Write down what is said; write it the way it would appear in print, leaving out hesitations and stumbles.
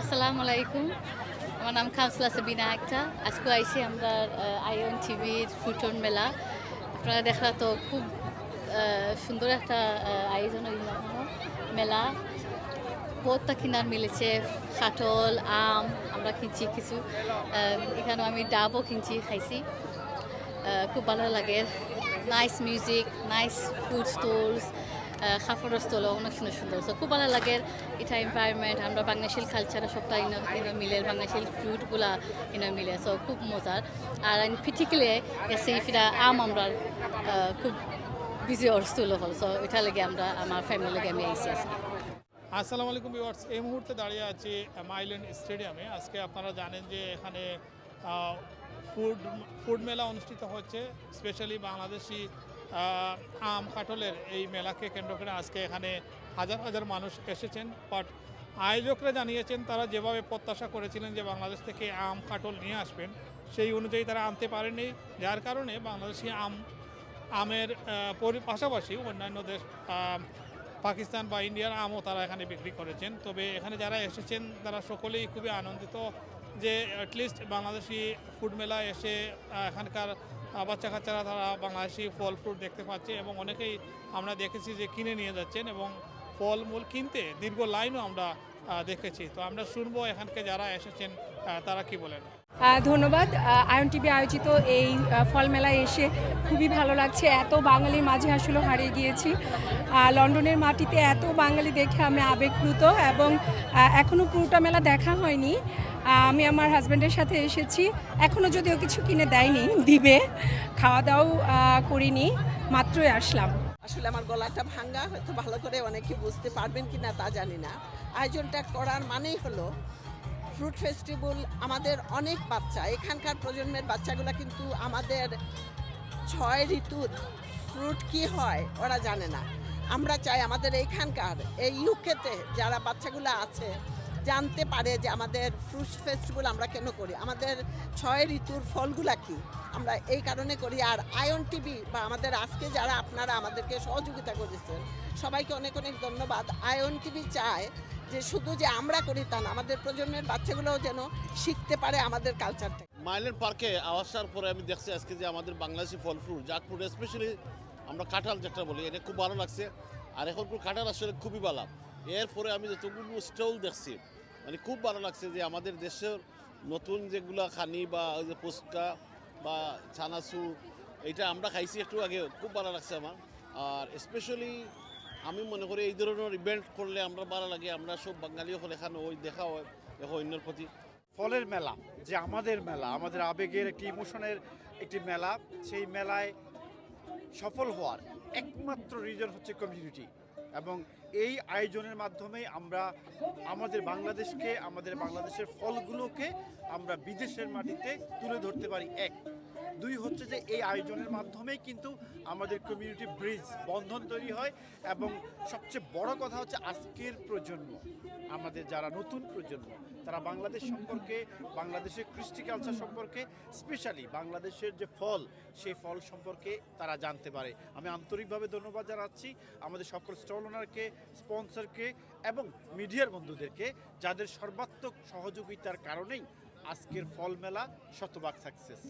আসসালামু আলাইকুম। আমার নাম কাউসালা সাবিনা আক্তার। আজকে আইছি আমরা আইয়ন টিভির ফুটন মেলা। আপনারা দেখলা তো খুব সুন্দর একটা আয়োজন হইল মেলা। বহুতটা কিনার মিলেছে, কাঁঠাল, আম আমরা কিনছি কিছু। এখানেও আমি ডাবও কিনছি, খাইছি। খুব ভালো লাগে। Nice music, nice food stalls, কাপড়ের স্টলও অনেক সুন্দর সুন্দর। সো খুব ভালো লাগে এটা এনভায়রনমেন্ট। আমরা বাংলাদেশি কালচারের সবটা ইনো মিলে, বাংলাদেশি ফুডগুলা ইনো মিলে। সো খুব মজার। আর পিঠিকলে এসে ফিরা আম আমরা খুব বিজি ওর স্টুলও হল। সো এটা লাগে আমরা আমার ফ্যামিলি লাগে আমি আইসি আজকে। আসসালামু আলাইকুম ভিউয়ার্স, এই মুহূর্তে দাঁড়িয়ে আছি মাইল্যান্ড স্টেডিয়ামে। আজকে আপনারা জানেন যে এখানে ফুড ফুড মেলা অনুষ্ঠিত হচ্ছে। স্পেশালি বাংলাদেশি আম কাঁঠালের এই মেলাকে কেন্দ্র করে আজকে এখানে হাজার হাজার মানুষ এসেছেন। বাট আয়োজকরা জানিয়েছেন তারা যেভাবে প্রত্যাশা করেছিলেন যে বাংলাদেশ থেকে আম কাঁঠাল নিয়ে আসবেন, সেই অনুযায়ী তারা আনতে পারেননি। যার কারণে বাংলাদেশি আমের পাশাপাশি অন্যান্য দেশ পাকিস্তান বা ইন্ডিয়ার আমও তারা এখানে বিক্রি করেছেন। তবে এখানে যারা এসেছেন তারা সকলেই খুবই আনন্দিত যে অ্যাটলিস্ট বাংলাদেশি ফুড মেলায় এসে এখানকার বাচ্চা কাচ্চারা তারা বাংলাদেশি ফল ফ্রুট দেখতে পাচ্ছে এবং অনেকেই আমরা দেখেছি যে কিনে নিয়ে যাচ্ছেন এবং ফলমূল কিনতে দীর্ঘ লাইনও আমরা দেখেছি। তো আমরা শুনবো এখানকে যারা এসেছেন তারা কি বলেন। ধন্যবাদ। আয়ন টিভি আয়োজিত এই ফল মেলায় এসে খুবই ভালো লাগছে। এত বাঙালির মাঝে আসলে হারিয়ে গিয়েছি। লন্ডনের মাটিতে এত বাঙালি দেখে আমি আবেগপ্লুত এবং এখনও পুরোটা মেলা দেখা হয়নি। আমি আমার হাজব্যান্ডের সাথে এসেছি, এখনও যদিও কিছু কিনে দেয়নি, দিবে। খাওয়া দাওয়াও করিনি, মাত্রই আসলাম। আসলে আমার গলাটা ভাঙ্গা, হয়তো ভালো করে অনেকে বুঝতে পারবেন কি না তা জানি না। আয়োজনটা করার মানেই হলো ফ্রুট ফেস্টিভ্যাল। আমাদের অনেক বাচ্চা, এখানকার প্রজন্মের বাচ্চাগুলো কিন্তু আমাদের 6 ঋতুর ফ্রুট কি হয় ওরা জানে না। আমরা চাই আমাদের এইখানকার এই ইউকেতে যারা বাচ্চাগুলো আছে জানতে পারে যে আমাদের ফ্রুট ফেস্টিভ্যাল আমরা কেন করি, আমাদের 6 ঋতুর ফলগুলা কি, আমরা এই কারণে করি। আর আয়ন টিভি বা আমাদের আজকে যারা আপনারা আমাদেরকে সহযোগিতা করেছেন সবাইকে অনেক অনেক ধন্যবাদ। আয়ন টিভি চায় যে শুধু যে আমরা করি তা না, আমাদের প্রজন্মের বাচ্চাগুলোও যেন শিখতে পারে আমাদের কালচার থেকে। মাইল্যান্ড পার্কে আসার পরে আমি দেখছি আজকে যে আমাদের বাংলাদেশি ফল ফ্রুট, জাক ফ্রুট, স্পেশালি আমরা কাঁঠাল যেটা বলি, এটা খুব ভালো লাগছে। আর এখনকার কাঁঠাল আসলে খুবই ভালো। এরপরে আমি যতগুলো স্টল দেখছি, মানে খুব ভালো লাগছে যে আমাদের দেশের নতুন যেগুলো খানি বা ওই যে ফুচকা বা চানাচুর, এটা আমরা খাইছি একটু আগে, খুব ভালো লাগছে আমার। আর স্পেশালি আমি মনে করি এই ধরনের ইভেন্ট করলে আমরা ভালো লাগে, আমরা সব বাঙালি হলে এখানে ওই দেখা হয় দেখো অন্যের প্রতি। ফলের মেলা যে আমাদের মেলা, আমাদের আবেগের একটি ইমোশনের একটি মেলা, সেই মেলায় সফল হওয়ার একমাত্র রিজন হচ্ছে কমিউনিটি। এবং এই আয়োজনের মাধ্যমে আমরা আমাদের বাংলাদেশকে, আমাদের বাংলাদেশের ফলগুলোকে আমরা বিদেশের মাটিতে তুলে ধরতে পারি। এক, দুই হচ্ছে যে এই আয়োজনের মাধ্যমেই কিন্তু আমাদের কমিউনিটি ব্রিজ বন্ধন তৈরি হয়। এবং সবচেয়ে বড় কথা হচ্ছে আজকের প্রজন্ম, আমাদের যারা নতুন প্রজন্ম, তারা বাংলাদেশ সম্পর্কে, বাংলাদেশের কৃষ্টি কালচার সম্পর্কে, স্পেশালি বাংলাদেশের যে ফল, সেই ফল সম্পর্কে তারা জানতে পারে। আমি আন্তরিকভাবে ধন্যবাদ জানাচ্ছি আমাদের সকল স্টল ওনারকে, স্পন্সরকে এবং মিডিয়ার বন্ধুদেরকে, যাদের সর্বাত্মক সহযোগিতার কারণেই আজকের ফল মেলা শতভাগ সাকসেস।